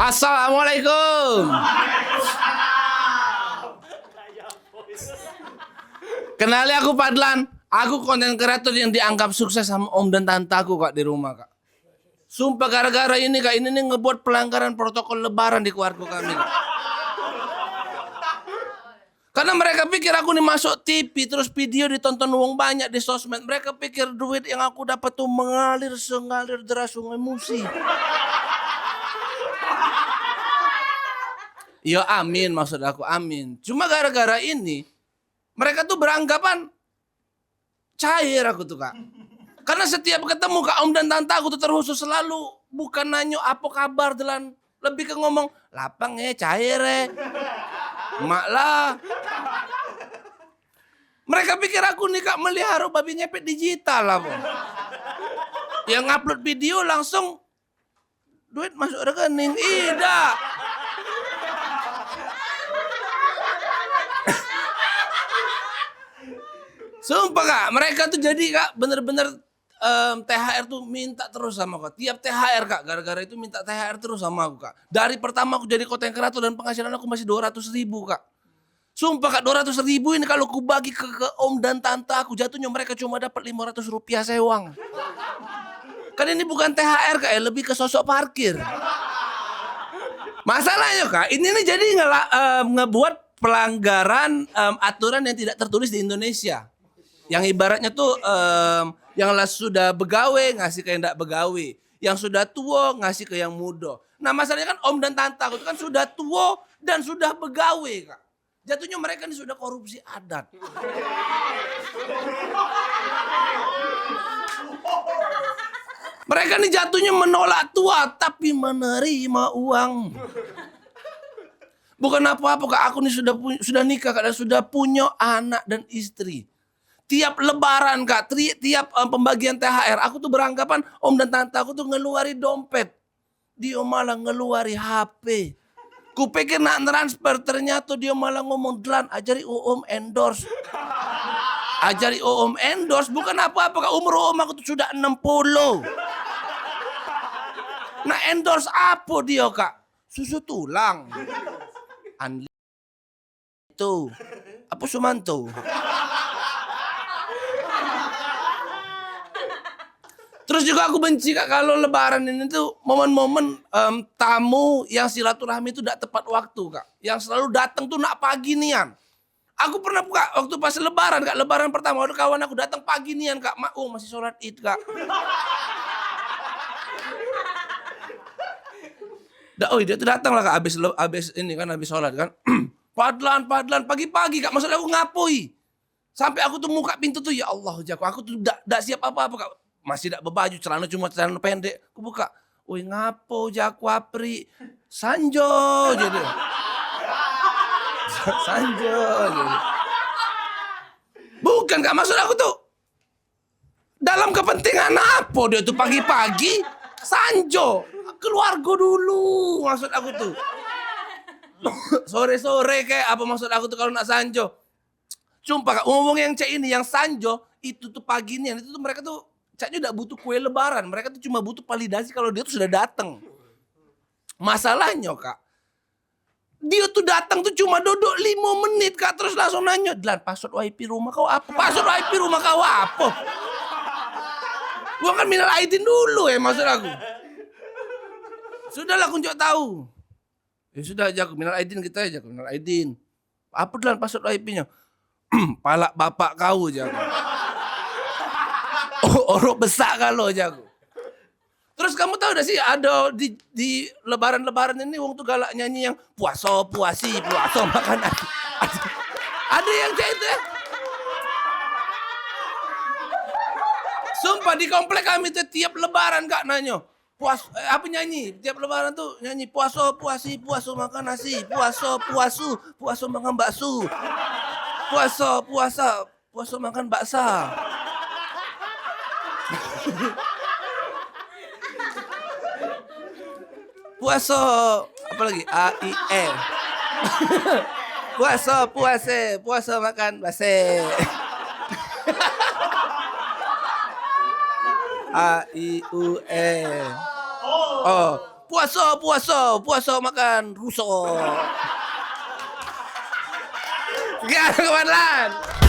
Assalamualaikum. Kenali aku Padlan. Aku konten kreator yang dianggap sukses sama om dan tante aku kak di rumah kak. Sumpah gara-gara ini kak, ini nih ngebuat pelanggaran protokol lebaran di keluarga kami kak. Karena mereka pikir aku nih masuk TV terus video ditonton uang banyak di sosmed. Mereka pikir duit yang aku dapat tuh mengalir sengalir deras sungai Musi. Ya amin, maksud aku amin. Cuma gara-gara ini mereka tuh beranggapan cair aku tuh kak. Karena setiap ketemu kak om dan tante aku tuh terkhusus selalu bukan nanyo apa kabar delan, lebih ke ngomong lapang cair mak lah. Mereka pikir aku nih kak melihara babi ngepet digital lah po. Yang ngupload video langsung duit masuk rekening. Tidak. Sumpah kak, mereka tuh jadi kak bener-bener THR tuh minta terus sama aku. Tiap THR kak, gara-gara itu minta THR terus sama aku kak. Dari pertama aku jadi konten kreator dan penghasilan aku masih 200.000 kak. Sumpah kak 200.000 ini kalau aku bagi ke om dan tante aku jatuhnya mereka cuma dapat 500 rupiah sewang. Kan ini bukan THR kak ya, lebih ke sosok parkir. Masalahnya kak, ini nih jadi ngebuat pelanggaran aturan yang tidak tertulis di Indonesia. Yang ibaratnya tuh yang sudah begawe ngasih ke yang tidak begawe. Yang sudah tua ngasih ke yang muda. Nah masalahnya kan om dan tante aku kan sudah tua dan sudah begawe kak. Jatuhnya mereka ini sudah korupsi adat. Mereka ini jatuhnya menolak tua tapi menerima uang. Bukan apa-apa kak, aku nih sudah nikah kak dan sudah punya anak dan istri. Tiap lebaran kak, tiap pembagian THR, aku tuh beranggapan om dan tante aku tuh ngeluari dompet. Dia malah ngeluari HP. Kupikir nak transfer, ternyata dia malah ngomong Dlan, ajari om endorse. Ajari om endorse, bukan apa-apa kak, umur om aku tuh sudah 60. Nah endorse apa dia kak? Susu tulang. Itu apa Sumanto? Terus juga aku benci kak kalau lebaran ini tuh momen-momen tamu yang silaturahmi itu tidak tepat waktu kak. Yang selalu datang tuh nak pagi nian. Aku pernah kak waktu pas lebaran kak, lebaran pertama ada kawan aku datang pagi nian kak. Masih sholat id kak. Dia tuh datang lah kak abis ini kan abis sholat kan. Padlan pagi-pagi kak, maksud aku ngapoi. Sampai aku tuh muka pintu tuh ya Allah jago aku tuh tidak siap apa-apa kak. Masih tidak berbaju, cuma celana pendek. Aku buka, woi ngapo jago apri. Sanjo jadi. Sanjo jadi. Bukan kak, maksud aku tuh dalam kepentingan apa dia tuh pagi-pagi Sanjo. Keluarga dulu maksud aku tuh. Sore-sore kayak apa maksud aku tuh kalau nak Sanjo. Sumpah kak, ngomong yang cek ini, yang Sanjo itu tuh pagi nih, itu tuh mereka tuh caknya tidak butuh kue lebaran, mereka tuh cuma butuh validasi kalau dia tuh sudah datang. Masalahnya kak, dia tuh datang tuh cuma duduk 5 menit kak, terus langsung nanya, Dlan password WiFi rumah kau apa? Password WiFi rumah kau apa? Gua kan minal aidin dulu ya maksud aku. Sudahlah kunjuk tahu. Ya sudah aja, minal aidin kita aja, minal aidin. Apa Dlan password WiFi-nya? Palak bapak kau jago. Orok besar kalau jago. Terus kamu tahu gak sih ada di lebaran-lebaran ini wong tuh galak nyanyi yang puasa makan. Ada yang kayak itu ya. Sumpah di komplek kami tuh tiap lebaran kak nanyo. Apa nyanyi? Tiap lebaran tuh nyanyi puasa makan nasi, puasa makan bakso. Puasa makan baksa. Puasa apa lagi? AIE. Puasa makan base. A I U E. Oh, puasa makan ruso. Sekian, Komandan.